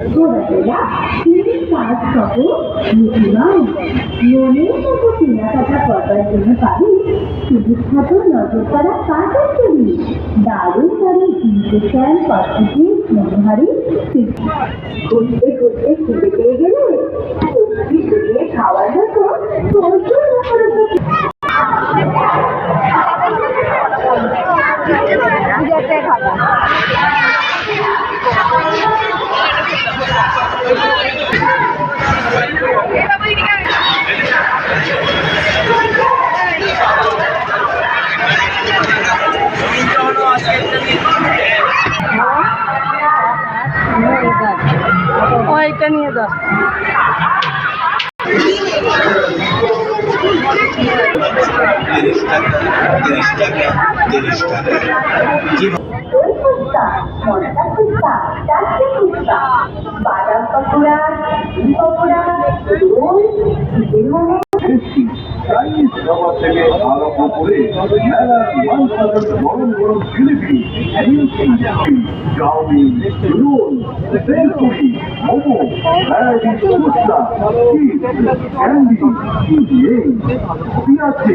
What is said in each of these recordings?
ঘোরাফেরা তিনি কাজ সহ নতুন মনের মতো কেনাকাটা করবার জন্য পারি সুবিখ্যাত নজর করা কাজের তৈরি দারুণ দারুণ ইনভিটেশন কসমেটিক্স মনোহারি ঘুরতে ঘুরতে ঘুরে পেয়ে গেলে সত্যি ঘুরিয়ে খাওয়ার মতো প্রচুর খাবার এটা নিয়ে দাও বাদাম পকোড়া পকোড়া রোল চাইনিজ খাবার থেকে আরম্ভ করে মেলার মাংসের গরম গরম jalebi chowmein roll bhelpuri momo varieties phuchka candy আছে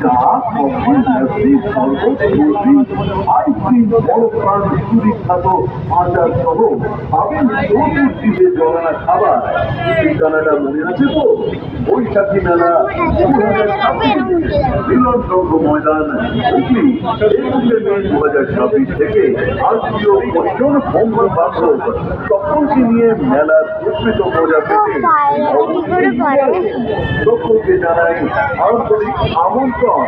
চা কফি লস্যি শরবত আইসক্রিম বরফ পান সুবিখ্যাত আচার সহ পাবেন প্রচুর চিজে জড়ানা খাবার ঠিকানাটা মনে আছে তো বৈশাখী মেলা মিলন সংঘ ময়দান হুগলি 21 মে 2026 থেকে আজকেও পর্যন্ত বঙ্গবাস্য সকলকে নিয়ে মেলার প্রকৃত মজা পেতে সকলকে জানাই আন্তরিক আমন্ত্রণ।